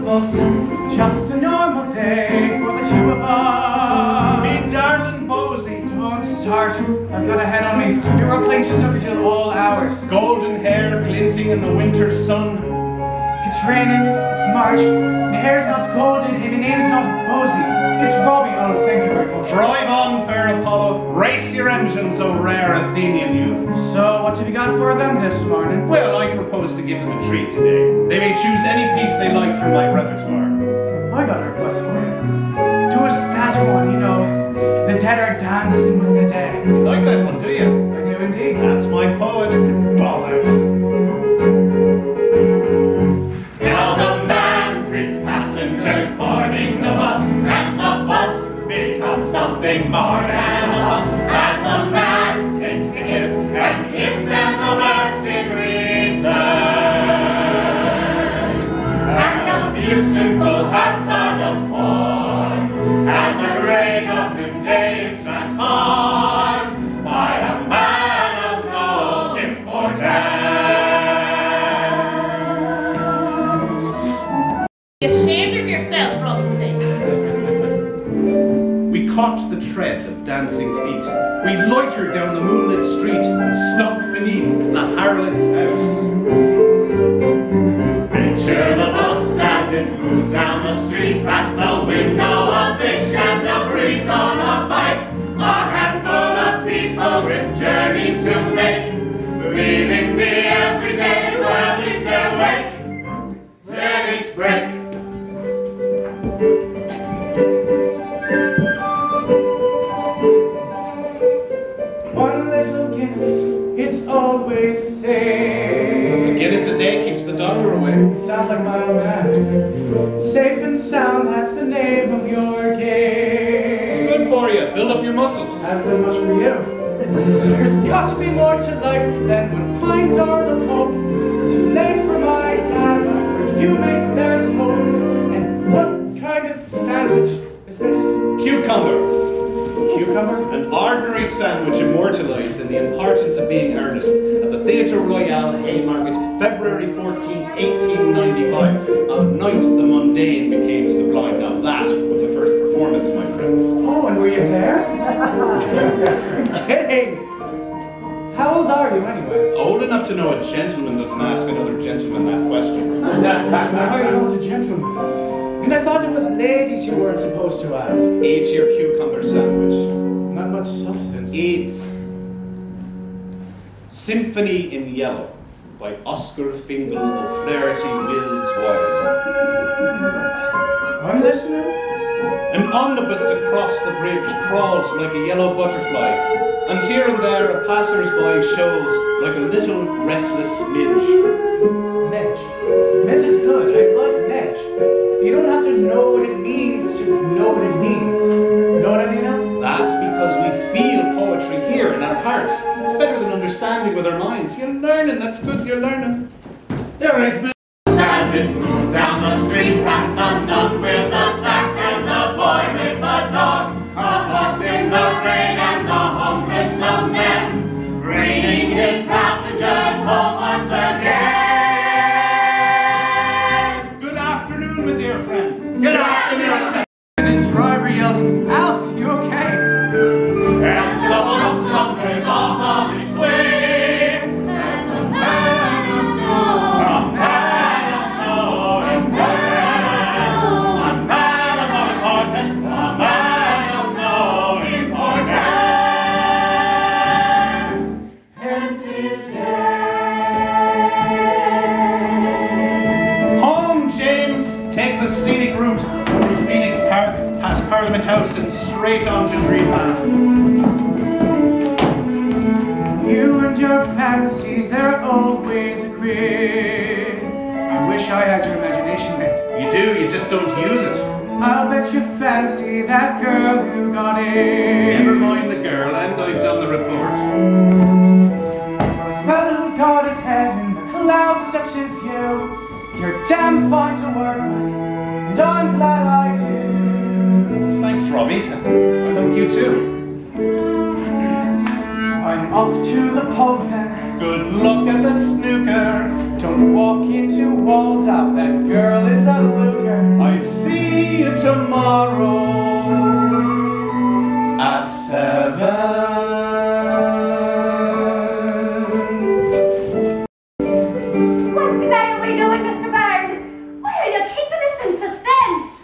bus. Just a normal day for the two of us. Me darling Bosie. Don't start. I've got a head on me. We were playing snooker till all hours. Golden hair glinting in the winter sun. It's raining, it's March. My hair's not golden and my name's not Bosie. It's Robbie. Oh, thank you very much. Drive on, fair Apollo. Race your engines, O rare Athenian youth. So, what have you got for them this morning? Well, I propose to give them a treat today. They may choose any piece they like from my repertoire. I got a request for you. Do us that one, you know. The dead are dancing with the dead. You like that one, do you? I do indeed. That's my poet. Bollocks. Now the man greets passengers boarding the bus, and the bus becomes something more than a bus, as the man takes tickets and gives them a verse in return. And a few simple hearts are thus formed, as a great open day is transformed by a man of no importance. Ashamed of yourself, Robbie Finn. We caught the tread of dancing feet. We loitered down the moonlit street and stopped beneath the harlot's house. Picture the bus as it moves down the street, past the window a fish and a breeze on a bike, a handful of people with journeys to make, leaving the everyday world in their wake. Then it's break. One little Guinness, it's always the same. A Guinness a day keeps the doctor away. You sound like my old man. Safe and sound, that's the name of your game. It's good for you. Build up your muscles. That's not much for you. There's got to be more to life than when pints are the pub. Too late for my dad, but for you make there's more. And what kind of sandwich is this? Cucumber. Cucumber? An ordinary sandwich immortalized in the importance of being earnest at the Theatre Royal, Haymarket, February 14, 1895. A night the mundane became sublime. Now that was a first performance, my friend. Oh, and were you there? Kidding! How old are you anyway? Old enough to know a gentleman doesn't ask another gentleman that question. I'm not a gentleman. And I thought it was ladies you weren't supposed to ask. Eat your cucumber sandwich. Not much substance. Eat. Symphony in Yellow by Oscar Fingal O'Flaherty Wills Wilde. I'm listening. An omnibus across the bridge crawls like a yellow butterfly, and here and there a passers-by shows like a little restless midge. Midge. Midge is good. I like midge. You don't have to know what it means to know what it means. Know what I mean now? That's because we feel poetry here in our hearts. It's better than understanding with our minds. You're learning, that's good, you're learning. Derek, As it moves down the street, past a nun with a sack and a boy with a dog, a bus in the rain and the homeless of men, bringing his passengers home once again. good afternoon, my dear friends. Good afternoon. And his driver yells, Alf, you okay? As the bus lumbers off on its way, as a man of no importance, a man of no importance, a man of no importance, hence his death. Home, James. Take the scenic route through Phoenix Park, past Parliament House, and straight on to Dreamland. You and your fancies, they're always a grid. I wish I had your imagination, mate. You do, you just don't use it. I'll bet you fancy that girl who got in. Never mind the girl, and I've done the report. A fella's got his head in the clouds such as you. You're damn fine to work with, and I'm glad I do. Thanks, Robbie. I like you too. I'm off to the pub then. Good luck at the snooker. Don't walk into walls out, that girl is a looker.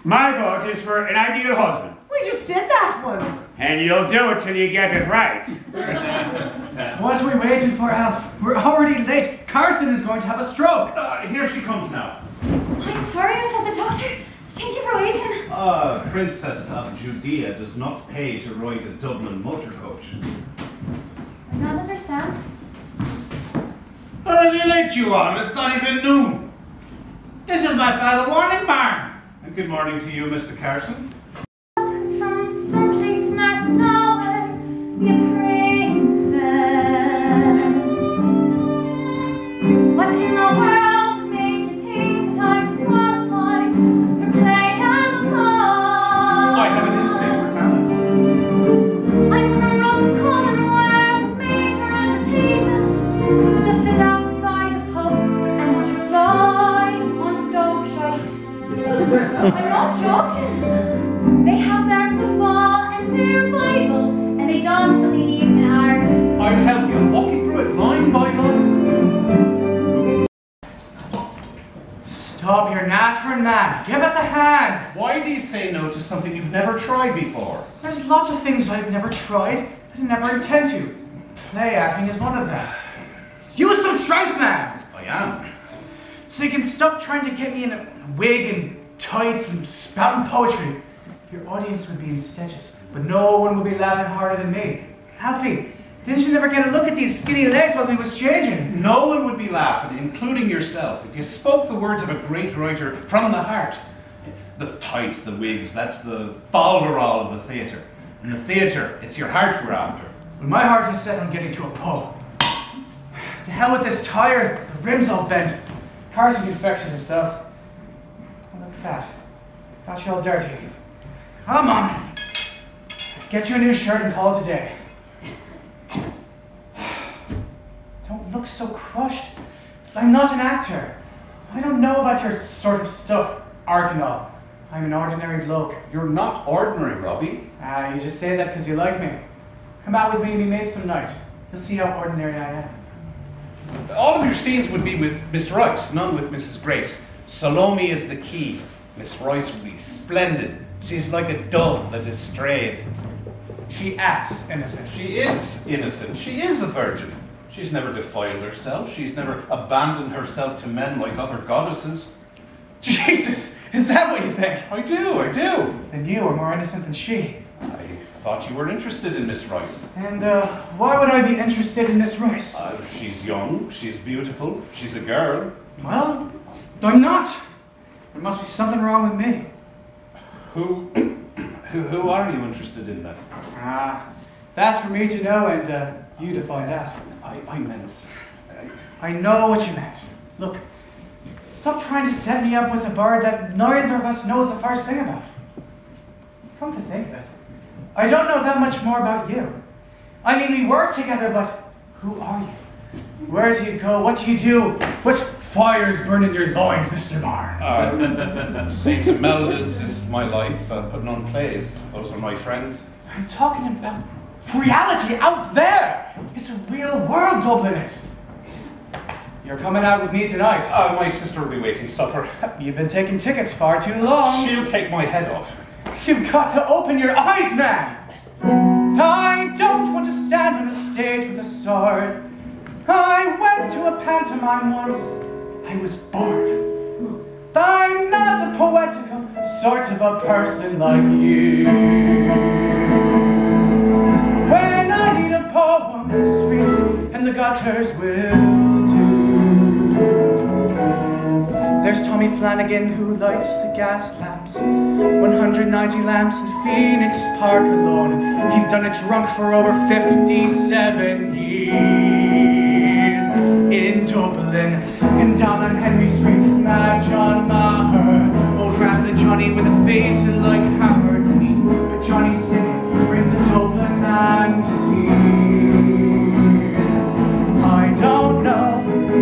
My vote is for An Ideal Husband. We just did that one. And you'll do it till you get it right. What are we waiting for, Alf? We're already late. Carson is going to have a stroke. Here she comes now. I'm sorry, I said the doctor. Thank you for waiting. Princess of Judea does not pay to ride a Dublin motor coach. I don't understand. Early late you are, it's not even noon. This is my father warning barn. And good morning to you, Mr. Carson. It's from someplace north of nowhere, the princess. What in the world made the teens times qualified for playing on the floor? I have an instinct for talent. I'm from Roscommon, where the major entertainment is to sit outside a pub and watch a fly on dog shite. I'm not joking. They have their football and their Bible, and they don't believe in art. I'll help you. I'll walk you through it line by line. Stop your nattering, man. Give us a hand. Why do you say no to something you've never tried before? There's lots of things I've never tried that I never intend to. Play acting is one of them. Use some strength, man. I am. So you can stop trying to get me in a wig and tights and spouting poetry. Your audience would be in stitches, but no one would be laughing harder than me. Alfie, didn't you never get a look at these skinny legs while we was changing? No one would be laughing, including yourself, if you spoke the words of a great writer from the heart. The tights, the wigs, that's the folderol of the theatre. In the theatre, it's your heart we're after. Well, my heart is set on getting to a pub. To hell with this tire, the rim's all bent. Carson can fix it himself. I look fat. Got you all dirty. Come on. Get you a new shirt and call it a day. Don't look so crushed. I'm not an actor. I don't know about your sort of stuff, art and all. I'm an ordinary bloke. You're not ordinary, Robbie. You just say that because you like me. Come out with me and be mates some night. You'll see how ordinary I am. All of your scenes would be with Miss Royce, none with Mrs. Grace. Salome is the key. Miss Royce would be splendid. She's like a dove that is strayed. She acts innocent. She is innocent. She is a virgin. She's never defiled herself. She's never abandoned herself to men like other goddesses. Jesus, is that what you think? I do. Then you are more innocent than she. I thought you were interested in Miss Royce. And why would I be interested in Miss Royce? She's young, she's beautiful, she's a girl. Well, I'm not. There must be something wrong with me. Who are you interested in then? That's for me to know and you to find out. I meant... I know what you meant. Look, stop trying to set me up with a bird that neither of us knows the first thing about. Come to think of it, I don't know that much more about you. I mean, we work together, but who are you? Where do you go? What do you do? What fires burn in your loins, Mr. Barr? St. Imelda's is my life, putting on plays. Those are my friends. I'm talking about reality out there. It's a real world, Dublin is. You're coming out with me tonight. My sister will be waiting supper. You've been taking tickets far too long. She'll take my head off. You've got to open your eyes, man. I don't want to stand on a stage with a sword. I went to a pantomime once. I was bored. I'm not a poetical sort of a person like you. When I need a poem, the streets and the gutters will do. There's Tommy Flanagan who lights the gas lamps. 190 lamps in Phoenix Park alone. He's done it drunk for over 57 years. In Dublin, and down on Henry Street is Mad John Maher. Old Rattler Johnny with a face like hammered meat. But Johnny's singing brings a Dublin man to tears. I don't know the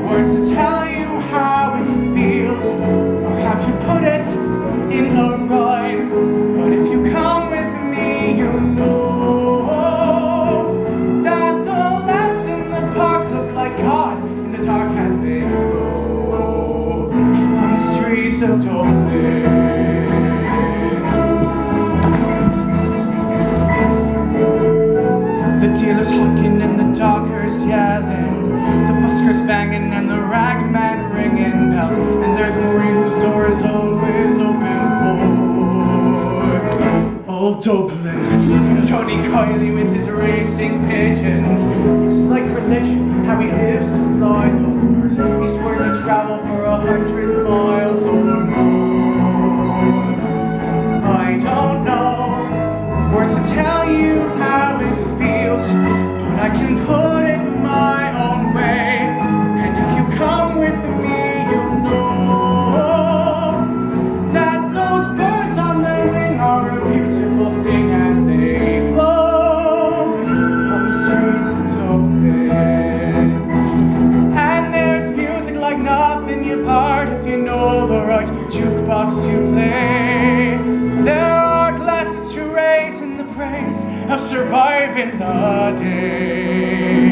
words to tell you how it feels, or how to put it in a rhyme. But if you come with me, you know that the lads in the park look like God in the dark as they go on the streets of Dublin. old Dublin. Tony Kiley with his racing pigeons. It's like religion, how he lives to fly those birds. He swears they travel for 100 miles or more. I don't know words to tell you how it feels, but I can put it my own way. And if you come with me, you'll know that those birds on their wing are a beautiful thing as they blow on the streets of Dublin. And there's music like nothing you've heard if you know the right jukebox to play. There are glasses to raise in the praise of surviving the day.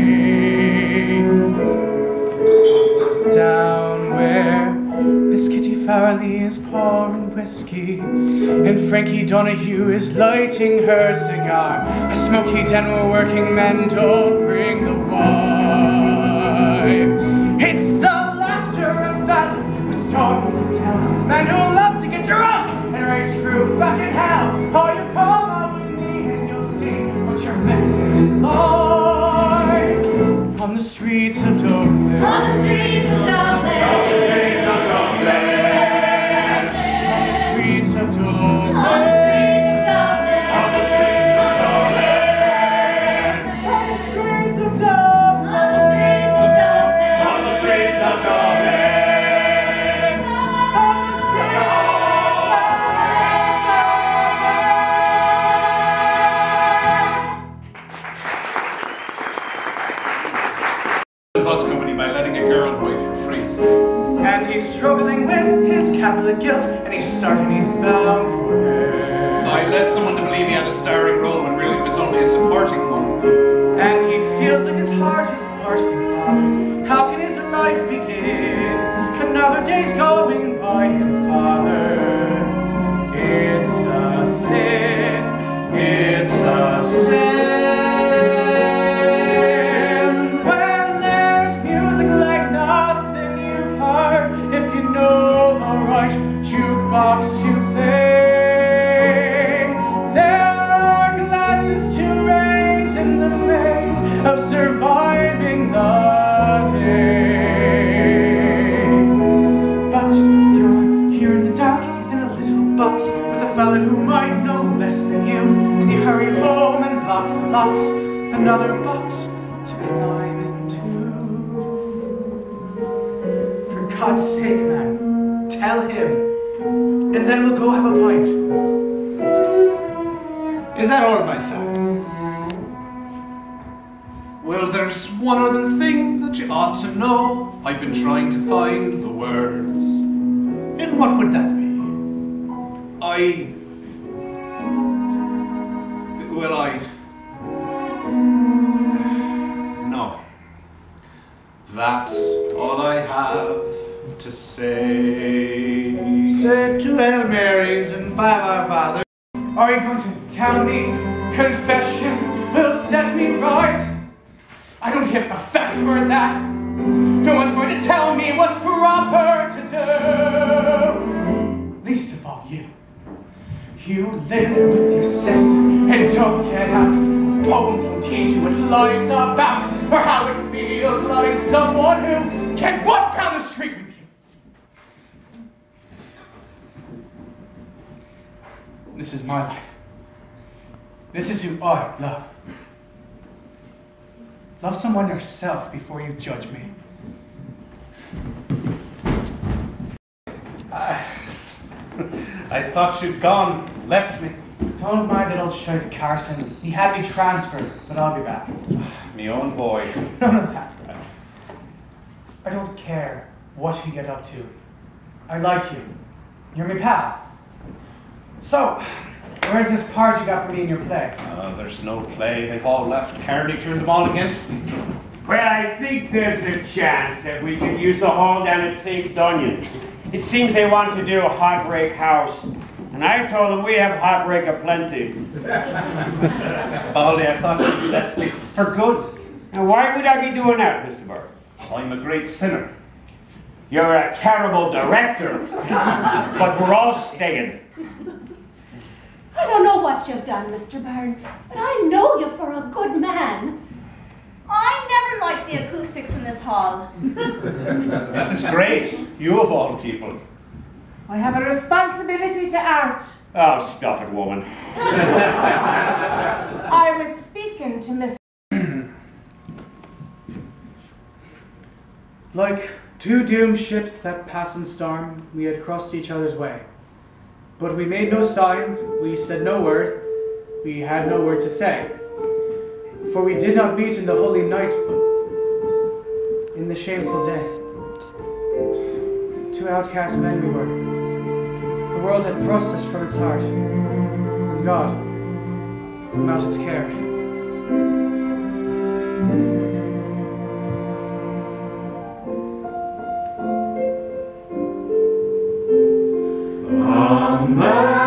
Down where Miss Kitty Farrelly is pouring whiskey and Frankie Donahue is lighting her cigar. A smoky den where working men don't bring the wife. It's the laughter of fellas with stories to tell, men who love to get drunk and race through fucking hell. Oh, you come on with me and you'll see what you're missing in life. On the streets of Dublin. On the streets of Dublin. On the streets of Dublin. On the streets of Dublin. On the streets of Dublin. On the streets of Dublin. On the streets of Dublin. On the streets of Dublin. On the streets of Dublin. On the streets of The bus company by letting a girl ride for free. And he's struggling with his Catholic guilt, and he's certain he's bound for hell. I led someone to believe he had a starring role when really it was only a supporting one. And he feels like his heart is bursting, Father. How can his life begin? Another day's going by him, Father. It's a sin. It's a sin. When there's music like nothing you've heard, if you know the right jukebox to play, there are glasses to raise in the praise of surviving the day. But you're here in the dark in a little box with a fella who might know less than you, and you hurry home and lock the locks. Another box to climb into. For God's sake, man, tell him, and then we'll go have a pint. Is that all, my son? Well, there's one other thing that you ought to know. I've been trying to find the words. And what would that be? No. That's all I have to say. Said 2 Hail Marys and 5 Our Fathers. Are you going to tell me confession will set me right? I don't have effect for that. No one's going to tell me what's proper to do. Least of all you. You live with your sister and don't get out. Poems won't teach you what life's about or how it feels loving someone who can walk down the street with you. This is my life. This is who I love. Love someone yourself before you judge me. I thought you'd gone, left me. Don't mind that old shite Carson. He had me transferred, but I'll be back. Me own boy. None of that. I don't care what you get up to. I like you. You're my pal. So, where's this part you got for me in your play? There's no play. They've all left. Carney turned them all against me. Well, I think there's a chance that we could use the hall down at St. Dunion. It seems they want to do a hot break house. And I told them we have hot break aplenty. Baldy, I thought you left me for good. Now, why would I be doing that, Mr. Burke? I'm a great sinner. You're a terrible director. But we're all staying. I don't know what you've done, Mr. Byrne, but I know you for a good man. I never liked the acoustics in this hall. Mrs. Grace, you of all people. I have a responsibility to art. Oh, stuff it, woman. I was speaking to Miss... Like two doomed ships that pass in storm, we had crossed each other's way. But we made no sign, we said no word, we had no word to say. For we did not meet in the holy night, but in the shameful day. Two outcast men we were. The world had thrust us from its heart, and God from out its care. Amen.